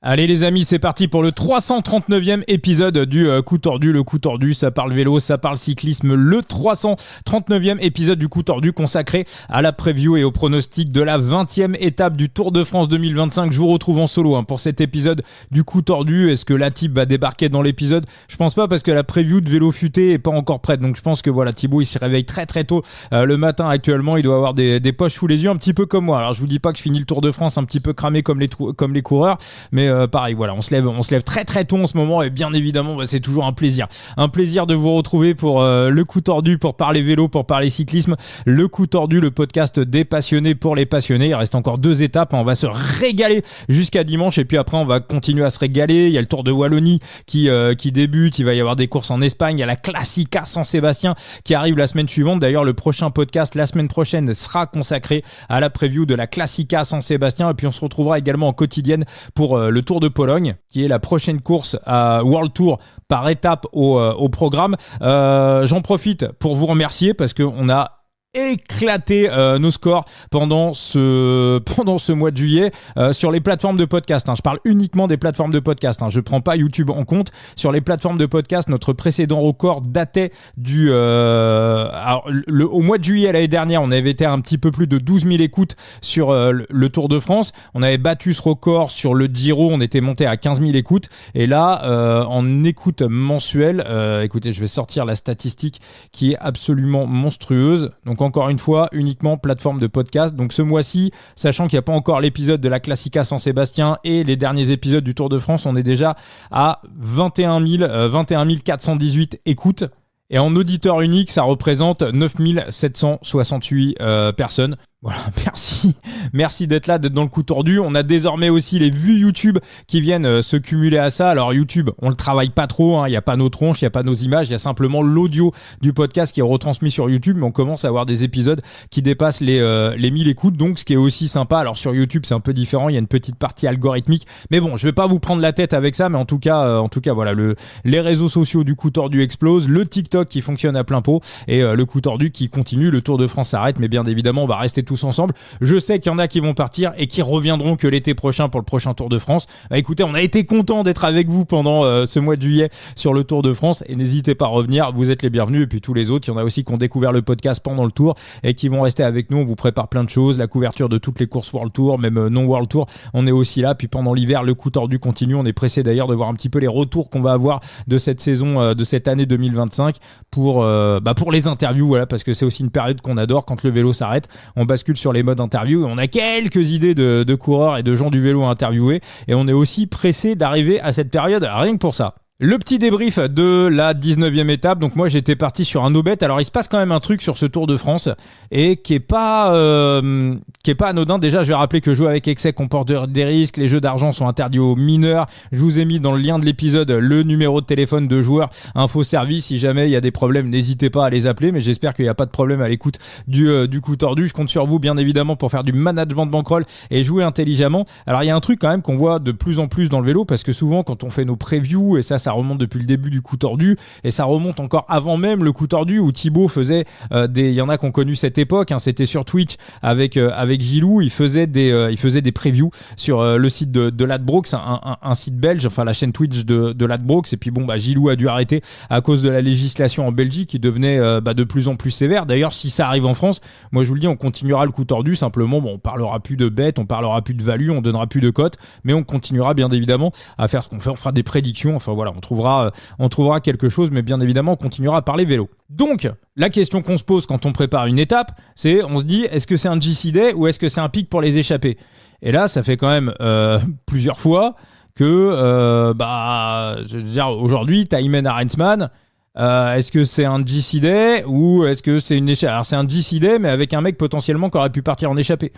Allez les amis, c'est parti pour le 339e épisode du Coup Tordu. Le Coup Tordu, ça parle vélo, ça parle cyclisme. Le 339e épisode du Coup Tordu consacré à la preview et au pronostic de la 20e étape du Tour de France 2025. Je vous retrouve en solo pour cet épisode du Coup Tordu. Est-ce que la type va débarquer dans l'épisode ? Je pense pas, parce que la preview de Vélo Futé est pas encore prête. Donc je pense que voilà, Thibaut il s'y réveille très très tôt le matin actuellement. Il doit avoir des poches sous les yeux, un petit peu comme moi. Alors je vous dis pas que je finis le Tour de France un petit peu cramé comme les coureurs, mais pareil, voilà, on se lève très très tôt en ce moment, et bien évidemment c'est toujours un plaisir de vous retrouver pour le Coup Tordu, pour parler vélo, pour parler cyclisme. Le Coup Tordu, le podcast des passionnés pour les passionnés. Il reste encore 2 étapes, on va se régaler jusqu'à dimanche, et puis après on va continuer à se régaler. Il y a le Tour de Wallonie qui débute, il va y avoir des courses en Espagne, il y a la Classica San Sébastien qui arrive la semaine suivante. D'ailleurs le prochain podcast la semaine prochaine sera consacré à la preview de la Classica San Sébastien, et puis on se retrouvera également en quotidienne pour le Tour de Pologne, qui est la prochaine course à World Tour par étape au programme. J'en profite pour vous remercier, parce qu'on a éclaté nos scores pendant ce mois de juillet sur les plateformes de podcast. Je parle uniquement des plateformes de podcast. Je prends pas YouTube en compte. Sur les plateformes de podcast, notre précédent record datait au mois de juillet l'année dernière. On avait été à un petit peu plus de 12 000 écoutes sur le Tour de France. On avait battu ce record sur le Giro. On était monté à 15 000 écoutes. Et là, en écoute mensuelle, écoutez, je vais sortir la statistique qui est absolument monstrueuse. Donc encore une fois, uniquement plateforme de podcast. Donc ce mois-ci, sachant qu'il n'y a pas encore l'épisode de la Classica San Sébastien et les derniers épisodes du Tour de France, on est déjà à 21 418 écoutes. Et en auditeur unique, ça représente 9 768 personnes. Voilà, merci d'être là, d'être dans le Coup Tordu. On a désormais aussi les vues YouTube qui viennent se cumuler à ça. Alors YouTube, on le travaille pas trop, il n'y a pas nos tronches, il n'y a pas nos images, il y a simplement l'audio du podcast qui est retransmis sur YouTube, mais on commence à avoir des épisodes qui dépassent les 1000 écoutes, donc ce qui est aussi sympa. Alors sur YouTube, c'est un peu différent, il y a une petite partie algorithmique, mais bon, je vais pas vous prendre la tête avec ça, mais en tout cas voilà, les réseaux sociaux du Coup Tordu explosent, le TikTok qui fonctionne à plein pot, et le Coup Tordu qui continue. Le Tour de France s'arrête, mais bien évidemment, on va rester tous ensemble. Je sais qu'il y en a qui vont partir et qui reviendront que l'été prochain pour le prochain Tour de France. Écoutez, on a été content d'être avec vous pendant ce mois de juillet sur le Tour de France, et n'hésitez pas à revenir, vous êtes les bienvenus. Et puis tous les autres, il y en a aussi qui ont découvert le podcast pendant le Tour et qui vont rester avec nous. On vous prépare plein de choses, la couverture de toutes les courses World Tour, même non World Tour, on est aussi là. Puis pendant l'hiver, le Coup Tordu continue. On est pressé d'ailleurs de voir un petit peu les retours qu'on va avoir de cette saison, de cette année 2025 pour les interviews, voilà, parce que c'est aussi une période qu'on adore. Quand le vélo s'arrête, on bascule sur les modes interview, et on a quelques idées de coureurs et de gens du vélo à interviewer, et on est aussi pressé d'arriver à cette période rien que pour ça. Le petit débrief de la 19e étape. Donc moi j'étais parti sur un no-bet. Alors il se passe quand même un truc sur ce Tour de France et qui est pas anodin. Déjà je vais rappeler que jouer avec excès comporte des risques. Les jeux d'argent sont interdits aux mineurs. Je vous ai mis dans le lien de l'épisode le numéro de téléphone de joueurs Info Service. Si jamais il y a des problèmes, n'hésitez pas à les appeler. Mais j'espère qu'il n'y a pas de problème à l'écoute du Coup Tordu. Je compte sur vous bien évidemment pour faire du management de bankroll et jouer intelligemment. Alors il y a un truc quand même qu'on voit de plus en plus dans le vélo, parce que souvent quand on fait nos previews, et ça remonte depuis le début du Coup Tordu, et ça remonte encore avant même le Coup Tordu, où Thibaut faisait il y en a qui ont connu cette époque, c'était sur Twitch avec Gilou. Il faisait des previews sur le site de Ladbrokes, un site belge, enfin la chaîne Twitch de Ladbrokes. Et puis Gilou a dû arrêter à cause de la législation en Belgique qui devenait de plus en plus sévère. D'ailleurs, si ça arrive en France, moi je vous le dis, on continuera le Coup Tordu, simplement on parlera plus de bêtes, on parlera plus de value, on donnera plus de cotes, mais on continuera bien évidemment à faire ce qu'on fait. On fera des prédictions, enfin voilà, on trouvera quelque chose, mais bien évidemment on continuera à parler vélo. Donc la question qu'on se pose quand on prépare une étape, c'est, on se dit, est-ce que c'est un GC Day ou est-ce que c'est un pic pour les échappés ? Et là ça fait quand même plusieurs fois que je veux dire, aujourd'hui Thymen Arensman, est-ce que c'est un GC Day ou est-ce que c'est une échappée ? Alors c'est un GC Day, mais avec un mec potentiellement qui aurait pu partir en échappée.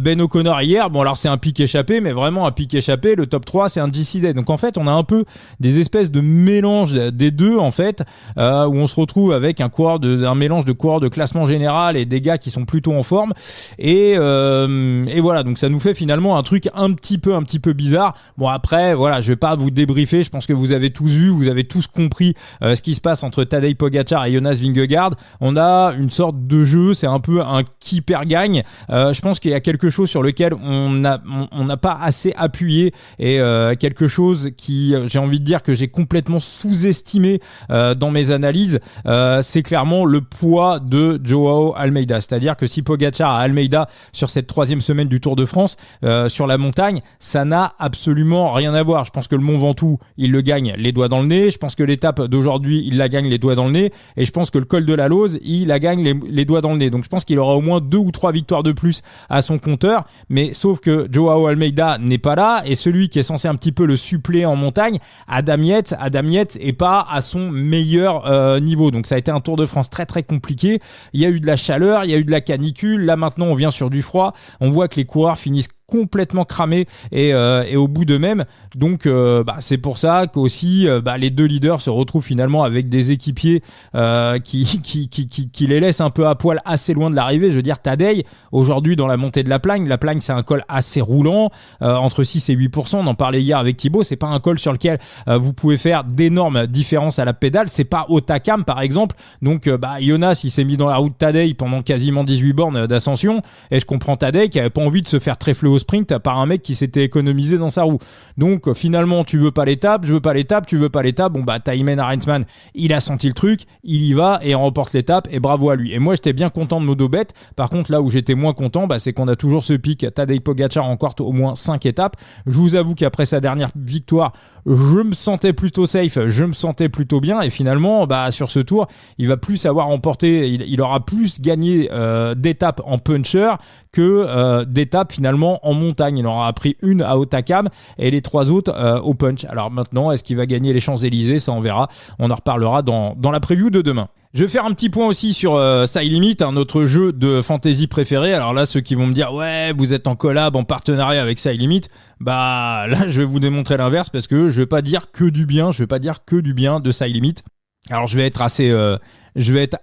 Ben O'Connor hier, alors c'est un pic échappé, mais vraiment un pic échappé, le top 3 c'est un GC Day. Donc en fait on a un peu des espèces de mélange des deux en fait, où on se retrouve avec un mélange de coureurs de classement général et des gars qui sont plutôt en forme, et voilà, donc ça nous fait finalement un truc un petit peu bizarre. Bon après voilà, je vais pas vous débriefer, je pense que vous avez tous vu, vous avez tous compris ce qui se passe entre Tadej Pogačar et Jonas Vingegaard. On a une sorte de jeu, c'est un peu un qui perd gagne. Je pense qu'il y a quelque chose sur lequel on n'a pas assez appuyé et quelque chose qui, j'ai envie de dire que j'ai complètement sous-estimé dans mes analyses, c'est clairement le poids de Joao Almeida. C'est-à-dire que si Pogačar a Almeida sur cette 3e semaine du Tour de France, sur la montagne, ça n'a absolument rien à voir. Je pense que le Mont Ventoux, il le gagne les doigts dans le nez. Je pense que l'étape d'aujourd'hui, il la gagne les doigts dans le nez. Et je pense que le col de la Lauze, il la gagne les doigts dans le nez. Donc je pense qu'il aura au moins 2 ou 3 victoires de plus à son compteur. Mais sauf que Joao Almeida n'est pas là. Et celui qui est censé un petit peu le suppléer en montagne, Adam Yates est pas à son meilleur niveau. Donc ça a été un Tour de France très très compliqué. Il y a eu de la chaleur, il y a eu de la canicule. Là maintenant, on vient sur du froid. On voit que les coureurs finissent complètement cramés et au bout d'eux-mêmes. Donc c'est pour ça qu'aussi les deux leaders se retrouvent finalement avec des équipiers qui les laissent un peu à poil assez loin de l'arrivée. Je veux dire, Tadej aujourd'hui dans la montée de la Plagne c'est un col assez roulant, entre 6 et 8%. On en parlait hier avec Thibaut, c'est pas un col sur lequel vous pouvez faire d'énormes différences à la pédale, c'est pas Hautacam par exemple. Donc Jonas il s'est mis dans la route Tadej pendant quasiment 18 bornes d'ascension et je comprends Tadej qui avait pas envie de se faire trèfler au sprint par un mec qui s'était économisé dans sa roue. Donc finalement tu veux pas l'étape, tu veux pas l'étape, Thymen Arensman il a senti le truc, il y va et on remporte l'étape et bravo à lui. Et moi j'étais bien content de nos deux bêtes. Par contre là où j'étais moins content, c'est qu'on a toujours ce pic Tadej Pogačar encore au moins 5 étapes. Je vous avoue qu'après sa dernière victoire, je me sentais plutôt safe, je me sentais plutôt bien et finalement sur ce tour il va plus avoir remporté, il aura plus gagné d'étapes en puncher que d'étapes finalement en montagne. Il en aura pris une à Hautacam et les 3 autres au punch. Alors maintenant, est-ce qu'il va gagner les Champs-Élysées? Ça on verra, on en reparlera dans la preview de demain. Je vais faire un petit point aussi sur Side Limit, notre jeu de fantasy préféré. Alors là, ceux qui vont me dire « Ouais, vous êtes en collab, en partenariat avec Side Limit », là, je vais vous démontrer l'inverse parce que je vais pas dire que du bien de Side Limit. Alors, je vais être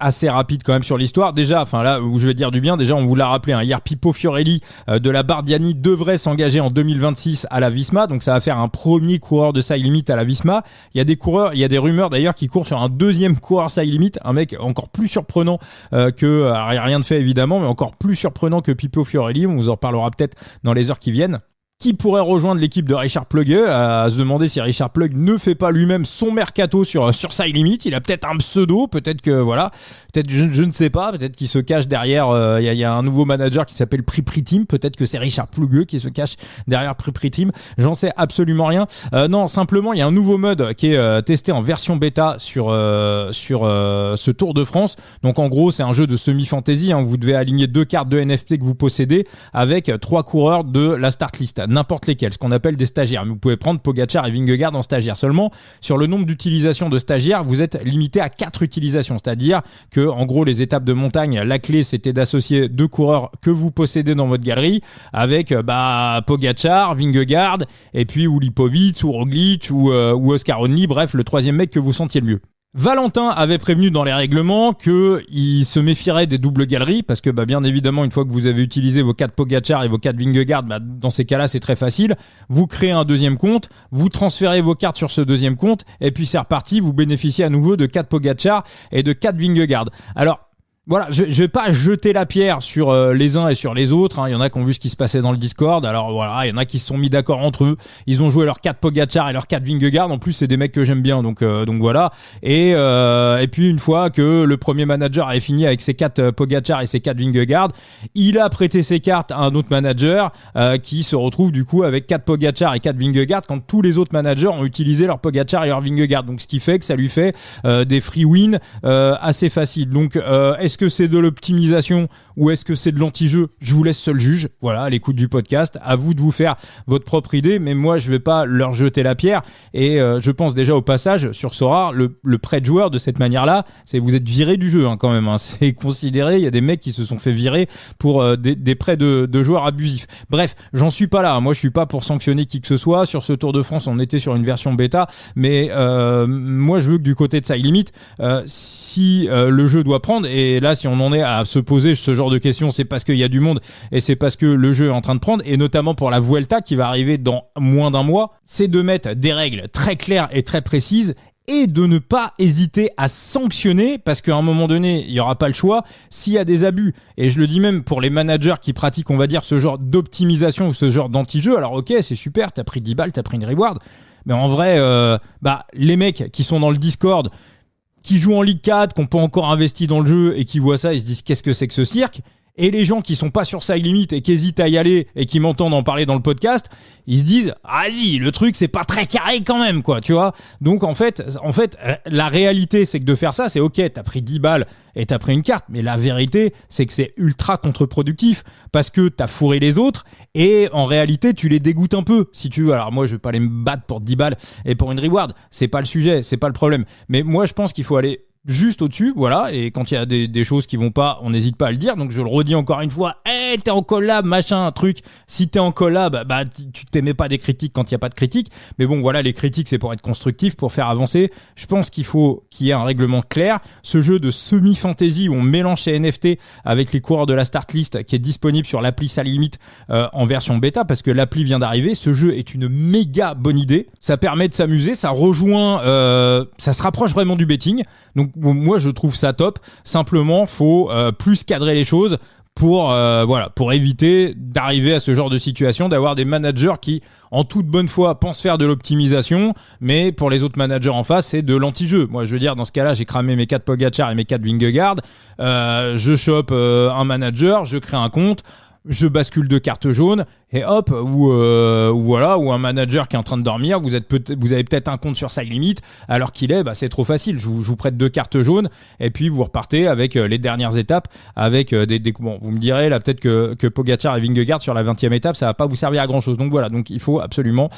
assez rapide quand même sur l'histoire. Déjà, là où je vais dire du bien, déjà on vous l'a rappelé, hier Pipo Fiorelli de la Bardiani devrait s'engager en 2026 à la Visma, donc ça va faire un premier coureur de Side Limit à la Visma. Il y a des rumeurs d'ailleurs qui courent sur un deuxième coureur Side Limit, un mec encore plus surprenant rien de fait évidemment, mais encore plus surprenant que Pipo Fiorelli. On vous en parlera peut-être dans les heures qui viennent. Qui pourrait rejoindre l'équipe de Richard Plugge, à se demander si Richard Plugge ne fait pas lui-même son mercato sur Side Limit. Il a peut-être un pseudo, peut-être que peut-être je ne sais pas, peut-être qu'il se cache derrière, il y a un nouveau manager qui s'appelle Pripri Team, peut-être que c'est Richard Plugge qui se cache derrière Pripri Team, j'en sais absolument rien. Non, simplement il y a un nouveau mode qui est testé en version bêta sur ce Tour de France. Donc en gros, c'est un jeu de semi-fantasy, vous devez aligner 2 cartes de NFT que vous possédez avec 3 coureurs de la start list. N'importe lesquels, ce qu'on appelle des stagiaires. Mais vous pouvez prendre Pogačar et Vingegaard en stagiaire. Seulement, sur le nombre d'utilisations de stagiaires, vous êtes limité à 4 utilisations. C'est-à-dire que, en gros, les étapes de montagne, la clé, c'était d'associer 2 coureurs que vous possédez dans votre galerie avec Pogačar, Vingegaard, et puis ou Lipovic, ou Roglic, ou Oscar Only, bref, le 3e mec que vous sentiez le mieux. Valentin avait prévenu dans les règlements qu'il se méfierait des doubles galeries parce que bien évidemment une fois que vous avez utilisé vos 4 Pogačar et vos 4 Vingegaard, dans ces cas-là c'est très facile, vous créez un deuxième compte, vous transférez vos cartes sur ce deuxième compte et puis c'est reparti, vous bénéficiez à nouveau de 4 Pogačar et de 4 Vingegaard. Alors voilà, je vais pas jeter la pierre sur les uns et sur les autres. Il y en a qui ont vu ce qui se passait dans le Discord. Alors voilà, il y en a qui se sont mis d'accord entre eux. Ils ont joué leurs 4 Pogačar et leurs 4 Vingegaard. En plus, c'est des mecs que j'aime bien, donc voilà. Et puis une fois que le premier manager avait fini avec ses 4 Pogačar et ses 4 Vingegaard, il a prêté ses cartes à un autre manager qui se retrouve du coup avec 4 Pogačar et 4 Vingegaard quand tous les autres managers ont utilisé leurs Pogačar et leurs Vingegaard. Donc ce qui fait que ça lui fait des free wins assez faciles. Donc est-ce que c'est de l'optimisation ou est-ce que c'est de l'anti-jeu? Je vous laisse seul juge. Voilà, à l'écoute du podcast, à vous de vous faire votre propre idée, mais moi je vais pas leur jeter la pierre. Et je pense déjà au passage sur Sorare, le prêt de joueur de cette manière-là, c'est vous êtes viré du jeu quand même. C'est considéré. Il y a des mecs qui se sont fait virer pour des prêts de joueurs abusifs. Bref, j'en suis pas là. Moi je suis pas pour sanctionner qui que ce soit. Sur ce Tour de France, on était sur une version bêta, mais moi je veux que du côté de Side Limit, si le jeu doit prendre, et là si on en est à se poser ce genre de questions, c'est parce qu'il y a du monde et c'est parce que le jeu est en train de prendre, et notamment pour la Vuelta qui va arriver dans moins d'un mois, c'est de mettre des règles très claires et très précises et de ne pas hésiter à sanctionner, parce qu'à un moment donné, il n'y aura pas le choix s'il y a des abus. Et je le dis même pour les managers qui pratiquent, on va dire, ce genre d'optimisation ou ce genre d'anti-jeu. Alors ok, c'est super, t'as pris 10 balles, t'as pris une reward, mais en vrai, les mecs qui sont dans le Discord, qui jouent en Ligue 4, qui n'ont pas encore investi dans le jeu et qui voient ça, ils se disent qu'est-ce que c'est que ce cirque ? Et les gens qui sont pas sur Side Limit et qui hésitent à y aller et qui m'entendent en parler dans le podcast, ils se disent vas-y, le truc c'est pas très carré quand même, quoi, tu vois. Donc en fait, la réalité c'est que de faire ça, c'est ok, t'as pris 10 balles et t'as pris une carte, mais la vérité c'est que c'est ultra contre-productif parce que t'as fourré les autres et en réalité tu les dégoûtes un peu, si tu veux. Alors moi je vais pas aller me battre pour 10 balles et pour une reward, c'est pas le sujet, c'est pas le problème. Mais moi je pense qu'il faut aller juste au-dessus, voilà, et quand il y a des choses qui vont pas, on n'hésite pas à le dire, donc je le redis encore une fois, t'es en collab, machin, un truc, si t'es en collab, tu t'aimais pas des critiques quand il y a pas de critiques, mais bon, voilà, les critiques, c'est pour être constructif, pour faire avancer. Je pense qu'il faut qu'il y ait un règlement clair, ce jeu de semi-fantasy où on mélange ces NFT avec les coureurs de la start list, qui est disponible sur l'appli Side Limit en version bêta, parce que l'appli vient d'arriver, ce jeu est une méga bonne idée, ça permet de s'amuser, ça rejoint, ça se rapproche vraiment du betting, donc moi je trouve ça top. Simplement faut plus cadrer les choses pour éviter d'arriver à ce genre de situation, d'avoir des managers qui en toute bonne foi pensent faire de l'optimisation, mais pour les autres managers en face c'est de l'anti-jeu. Moi je veux dire, dans ce cas-là, j'ai cramé mes 4 Pogacar et mes 4 Vingegaard, je chope un manager, je crée un compte, je bascule 2 cartes jaunes et hop, ou un manager qui est en train de dormir, vous avez peut-être un compte sur Side Limit alors qu'il est, c'est trop facile, je vous prête 2 cartes jaunes et puis vous repartez avec les dernières étapes avec bon, vous me direz là peut-être que Pogacar et Vingegaard sur la 20e étape ça va pas vous servir à grand chose, donc voilà, donc il faut absolument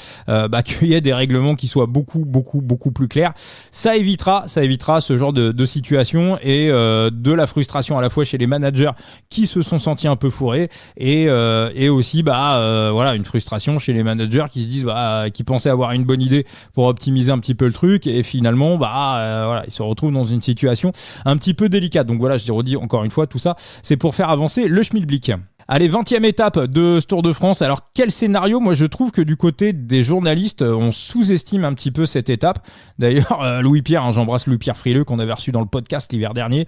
qu'il y ait des règlements qui soient beaucoup plus clairs. Ça évitera ce genre de situation et de la frustration à la fois chez les managers qui se sont sentis un peu fourrés et aussi une frustration chez les managers qui se disent qui pensaient avoir une bonne idée pour optimiser un petit peu le truc et finalement ils se retrouvent dans une situation un petit peu délicate. Donc voilà, je redis encore une fois, tout ça c'est pour faire avancer le schmilblick. Allez, 20e étape de ce Tour de France. Alors, quel scénario? Moi, je trouve que du côté des journalistes, on sous-estime un petit peu cette étape. D'ailleurs, Louis-Pierre, j'embrasse Louis-Pierre Frileux, qu'on avait reçu dans le podcast l'hiver dernier,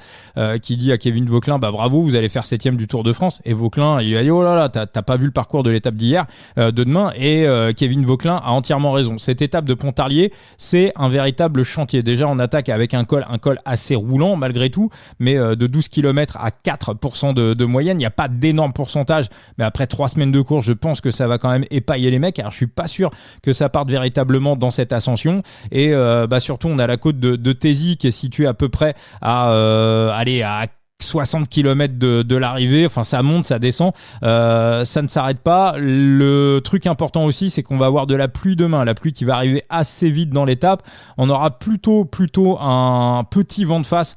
qui dit à Kevin Vauquelin, bravo, vous allez faire 7e du Tour de France. Et Vauquelin, il a dit, oh là là, t'as pas vu le parcours de l'étape d'hier, de demain. Et Kevin Vauquelin a entièrement raison. Cette étape de Pontarlier, c'est un véritable chantier. Déjà, on attaque avec un col assez roulant, malgré tout, mais de 12 km à 4% de moyenne. Il n'y a pas d'énorme pourcentage, mais après 3 semaines de course, je pense que ça va quand même épailler les mecs. Alors je suis pas sûr que ça parte véritablement dans cette ascension. Et surtout, on a la côte de Thésy qui est située à peu près à 60 km de l'arrivée, enfin ça monte, ça descend, ça ne s'arrête pas. Le truc important aussi, c'est qu'on va avoir de la pluie demain, la pluie qui va arriver assez vite dans l'étape. On aura plutôt un petit vent de face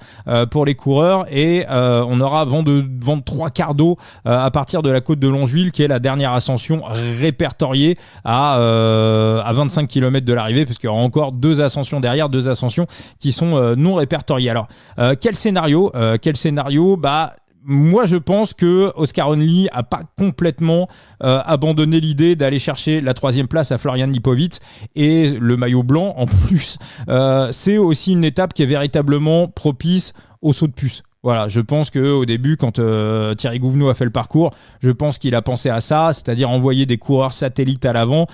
pour les coureurs et on aura vent de 3 quarts d'eau à partir de la côte de Longeville, qui est la dernière ascension répertoriée à 25 km de l'arrivée, parce qu'il y aura encore 2 ascensions derrière, 2 ascensions qui sont non répertoriées. Alors quel scénario moi je pense que Oscar Only a pas complètement abandonné l'idée d'aller chercher la 3e place à Florian Lipowitz et le maillot blanc en plus. C'est aussi une étape qui est véritablement propice au saut de puce. Voilà, je pense qu'au début, quand Thierry Gouvenou a fait le parcours, je pense qu'il a pensé à ça, c'est-à-dire envoyer des coureurs satellites à l'avant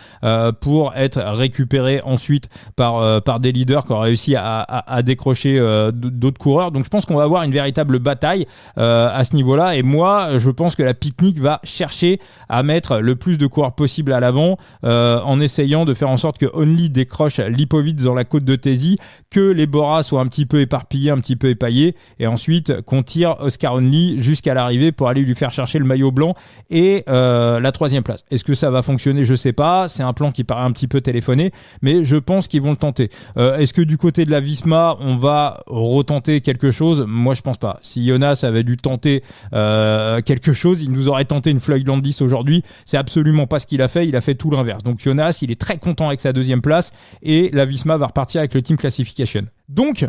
pour être récupérés ensuite par des leaders qui ont réussi à décrocher d'autres coureurs. Donc je pense qu'on va avoir une véritable bataille à ce niveau-là. Et moi, je pense que la Picnic va chercher à mettre le plus de coureurs possible à l'avant en essayant de faire en sorte que Only décroche Lipowitz dans la côte de Thésy, que les Bora soient un petit peu éparpillés, un petit peu épaillés, et ensuite qu'on tire Oscar Only jusqu'à l'arrivée pour aller lui faire chercher le maillot blanc et la 3e place. Est-ce que ça va fonctionner? Je sais pas. C'est un plan qui paraît un petit peu téléphoné, mais je pense qu'ils vont le tenter. Est-ce que du côté de la Visma, on va retenter quelque chose? Moi, je pense pas. Si Jonas avait dû tenter quelque chose, il nous aurait tenté une Floyd Landis aujourd'hui. C'est absolument pas ce qu'il a fait. Il a fait tout l'inverse. Donc Jonas, il est très content avec sa 2e place et la Visma va repartir avec le Team Classification. Donc,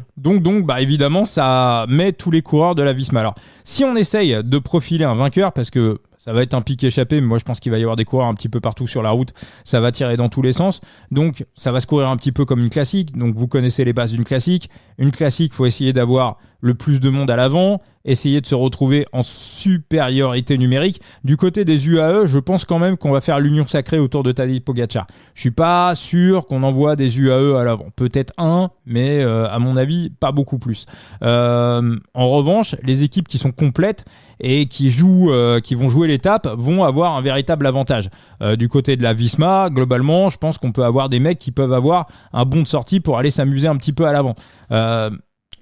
évidemment, ça met tous les coureurs de la Visma. Alors, si on essaye de profiler un vainqueur, parce que ça va être un pic échappé, mais moi je pense qu'il va y avoir des coureurs un petit peu partout sur la route, ça va tirer dans tous les sens, donc ça va se courir un petit peu comme une classique. Donc vous connaissez les bases d'une classique. Une classique, il faut essayer d'avoir le plus de monde à l'avant, essayer de se retrouver en supériorité numérique. Du côté des UAE, je pense quand même qu'on va faire l'union sacrée autour de Tadej Pogačar. Je suis pas sûr qu'on envoie des UAE à l'avant. Peut-être un, mais à mon avis, pas beaucoup plus. En revanche, les équipes qui sont complètes et qui vont jouer l'étape vont avoir un véritable avantage. Du côté de la Visma, globalement, je pense qu'on peut avoir des mecs qui peuvent avoir un bon de sortie pour aller s'amuser un petit peu à l'avant.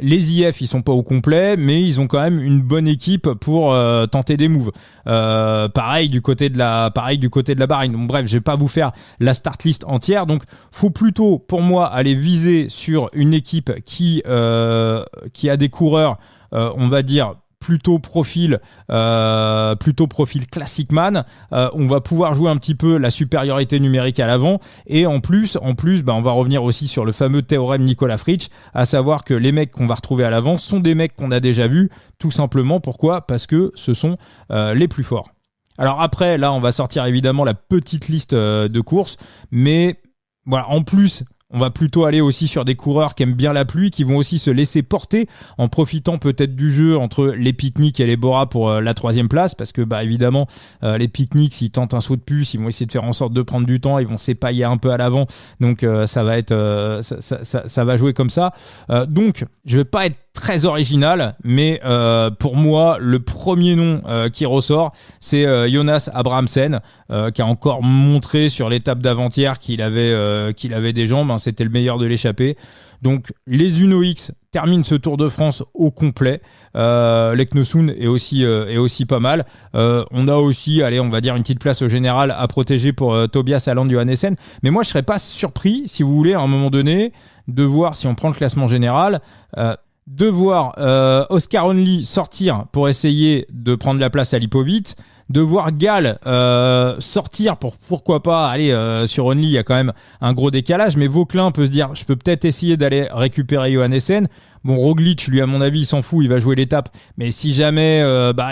Les IF, ils sont pas au complet, mais ils ont quand même une bonne équipe pour tenter des moves. Pareil du côté de la Bahreïn. Donc bref, je vais pas vous faire la start list entière. Donc faut plutôt, pour moi, aller viser sur une équipe qui a des coureurs, on va dire plutôt profil classic man. On va pouvoir jouer un petit peu la supériorité numérique à l'avant, et en plus on va revenir aussi sur le fameux théorème Nicolas Fritsch, à savoir que les mecs qu'on va retrouver à l'avant sont des mecs qu'on a déjà vus, tout simplement. Pourquoi ? Parce que ce sont les plus forts. Alors après, là on va sortir évidemment la petite liste de courses, mais voilà, en plus on va plutôt aller aussi sur des coureurs qui aiment bien la pluie, qui vont aussi se laisser porter en profitant peut-être du jeu entre les Picnic et les Bora pour la 3e place, parce que évidemment les Picnic, s'ils tentent un saut de puce, ils vont essayer de faire en sorte de prendre du temps, ils vont s'épailler un peu à l'avant, donc ça va être ça va jouer comme ça. Donc je vais pas être très original, mais pour moi le premier nom qui ressort, c'est Jonas Abrahamsen, qui a encore montré sur l'étape d'avant-hier qu'il avait des jambes, hein, c'était le meilleur de l'échappée. Donc les Uno X terminent ce Tour de France au complet. L'Eknosun est aussi pas mal. On a aussi, on va dire une petite place au général à protéger pour Tobias Aland Johannessen. Mais moi je serais pas surpris, si vous voulez, à un moment donné, de voir, si on prend le classement général, de voir Oscar Only sortir pour essayer de prendre la place à Lipovic, de voir Gall sortir pour pourquoi pas aller sur Only. Il y a quand même un gros décalage, mais Vauclin peut se dire je peux peut-être essayer d'aller récupérer Johannessen. Bon, Roglic, lui, à mon avis, il s'en fout, il va jouer l'étape. Mais si jamais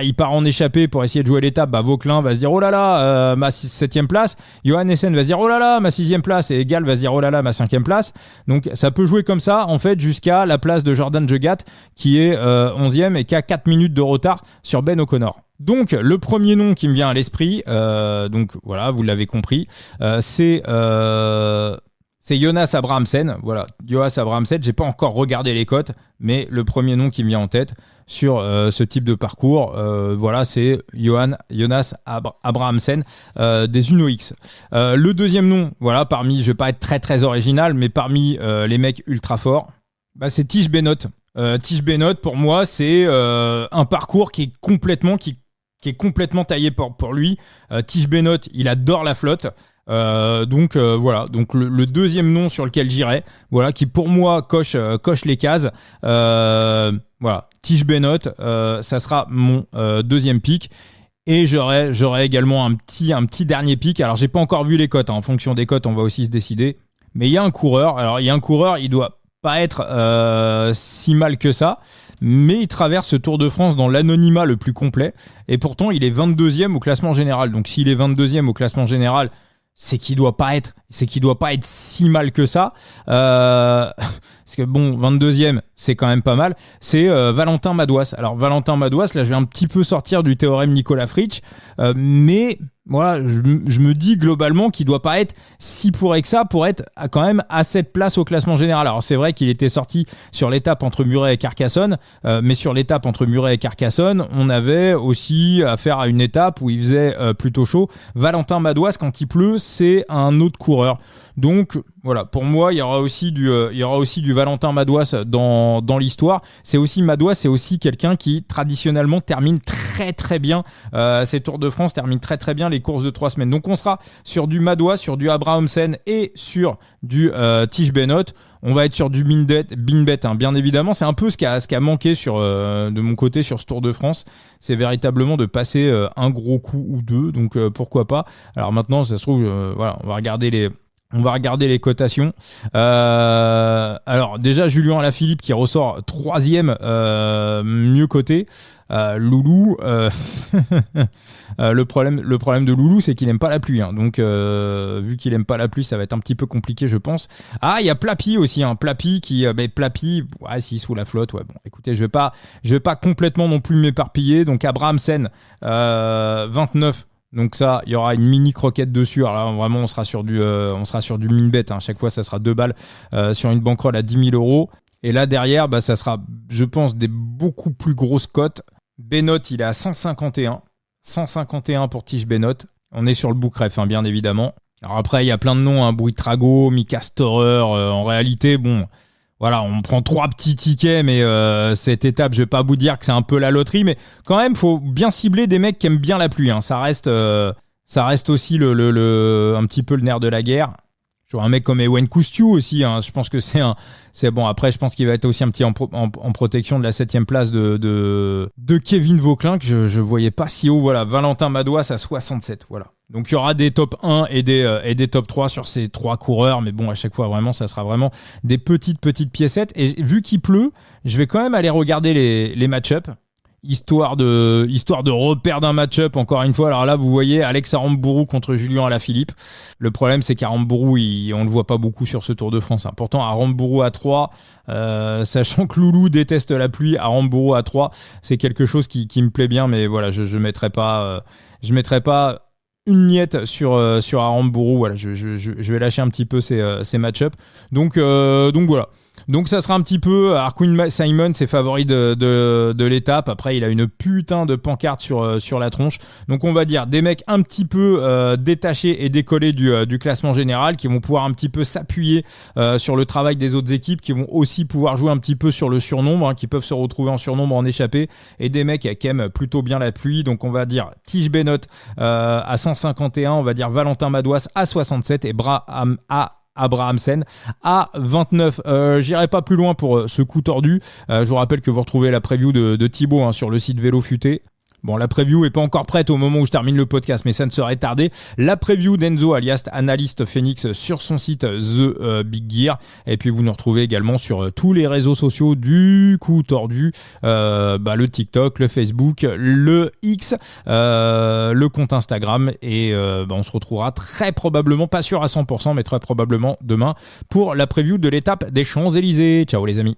il part en échappée pour essayer de jouer l'étape, Vauclin va se dire oh là là, ma 7e place. Johannessen va se dire oh là là, ma 6e place. Et Gall va se dire oh là là, ma 5e place. Donc ça peut jouer comme ça, en fait, jusqu'à la place de Jordan Jegat, qui est 11e et qui a 4 minutes de retard sur Ben O'Connor. Donc le premier nom qui me vient à l'esprit, donc voilà, vous l'avez compris, c'est Jonas Abrahamsen. Voilà, Jonas Abrahamsen, j'ai pas encore regardé les cotes, mais le premier nom qui me vient en tête sur ce type de parcours, voilà, c'est Jonas Abrahamsen des Uno X. Le deuxième nom, voilà, parmi, je vais pas être très très original, mais parmi les mecs ultra forts, c'est Tish Benoot. Tish Benoot, pour moi, c'est un parcours qui est complètement taillé pour lui. Tish Benoot, il adore la flotte. Donc voilà, donc le deuxième nom sur lequel j'irai, voilà, qui pour moi coche les cases. Voilà, Tish Benoot, ça sera mon deuxième pick. Et j'aurai également un petit dernier pick. Alors j'ai pas encore vu les cotes, hein. En fonction des cotes, on va aussi se décider. Mais il y a un coureur. Alors il y a un coureur, il doit pas être si mal que ça, mais il traverse ce Tour de France dans l'anonymat le plus complet, et pourtant il est 22e au classement général. Donc s'il est 22e au classement général, c'est qu'il doit pas être si mal que ça. Parce que bon, 22e, c'est quand même pas mal. C'est Valentin Madouas. Alors Valentin Madouas, là je vais un petit peu sortir du théorème Nicolas Fritsch, mais voilà, je me dis globalement qu'il doit pas être si pourré que ça pour être quand même à cette place au classement général. Alors c'est vrai qu'il était sorti sur l'étape entre Muret et Carcassonne, mais sur l'étape entre Muret et Carcassonne, on avait aussi affaire à une étape où il faisait plutôt chaud. Valentin Madouas, quand il pleut, c'est un autre coureur. Donc voilà, pour moi, il y aura aussi du Valentin Madouas dans l'histoire. C'est aussi quelqu'un qui traditionnellement termine très très bien ces Tours de France, termine très très bien les courses de 3 semaines. Donc on sera sur du Madouas, sur du Abrahamsen et sur du Tish Benoot. On va être sur du Binbet, hein, bien évidemment. C'est un peu ce qui a manqué de mon côté sur ce Tour de France. C'est véritablement de passer un gros coup ou deux. Donc pourquoi pas. Alors maintenant, ça se trouve, voilà, on va regarder On va regarder les cotations. Alors déjà Julien Alaphilippe qui ressort 3e, mieux coté. Loulou, le problème de Loulou, c'est qu'il n'aime pas la pluie. Hein. Donc vu qu'il n'aime pas la pluie, ça va être un petit peu compliqué, je pense. Ah, il y a Plapi aussi, hein. Plapi qui, Plapi, ouais, si sous la flotte. Ouais, bon, écoutez, je vais pas complètement non plus m'éparpiller. Donc Abrahamsen, 29. Donc ça, il y aura une mini croquette dessus. Alors là, vraiment, on sera sur du min-bet. Hein. Chaque fois, ça sera 2 balles sur une bankroll à 10 000 euros. Et là, derrière, ça sera, je pense, des beaucoup plus grosses cotes. Bennot, il est à 151. 151 pour Tige Bennot. On est sur le bookref, hein, bien évidemment. Alors après, il y a plein de noms. Hein, Buitrago, Mika Storer. En réalité, bon... Voilà, on prend 3 petits tickets, mais cette étape, je vais pas vous dire que c'est un peu la loterie, mais quand même, faut bien cibler des mecs qui aiment bien la pluie. Hein. Ça reste aussi un petit peu le nerf de la guerre. Genre un mec comme Ewen Koustio aussi. Hein. Je pense que c'est bon. Après, je pense qu'il va être aussi un petit en protection de la 7e place de Kevin Vauquelin que je voyais pas si haut. Voilà, Valentin Madouas à 67. Voilà. Donc il y aura des top 1 et des top 3 sur ces 3 coureurs, mais bon, à chaque fois vraiment ça sera vraiment des petites piécettes. Et vu qu'il pleut, je vais quand même aller regarder les match-up, histoire de reperdre un match-up encore une fois. Alors là, vous voyez Alex Aramburu contre Julien Alaphilippe. Le problème, c'est qu'Aramburu, on le voit pas beaucoup sur ce Tour de France. Hein. Pourtant, Aramburu à 3, sachant que Loulou déteste la pluie, Aramburu à 3, c'est quelque chose qui me plaît bien, mais voilà, je mettrai pas une miette sur Aramburu. Voilà, je vais lâcher un petit peu ces match-up. Donc voilà. Donc ça sera un petit peu Arquin Simon, c'est favori de l'étape. Après, il a une putain de pancarte sur la tronche. Donc on va dire des mecs un petit peu détachés et décollés du classement général, qui vont pouvoir un petit peu s'appuyer sur le travail des autres équipes, qui vont aussi pouvoir jouer un petit peu sur le surnombre, hein, qui peuvent se retrouver en surnombre, en échappée, et des mecs qui aiment plutôt bien la pluie. Donc on va dire Tige Bennot à 151, on va dire Valentin Madouas à 67 et Abrahamsen à 29. J'irai pas plus loin pour ce coup tordu. Je vous rappelle que vous retrouvez la preview de Thibaut, hein, sur le site Vélo Futé. Bon, la preview est pas encore prête au moment où je termine le podcast, mais ça ne serait tardé. La preview d'Enzo, alias Analyste Phoenix, sur son site The Big Gear. Et puis vous nous retrouvez également sur tous les réseaux sociaux du coup tordu, le TikTok, le Facebook, le X, le compte Instagram. Et on se retrouvera très probablement, pas sûr à 100%, mais très probablement demain pour la preview de l'étape des Champs-Élysées. Ciao les amis.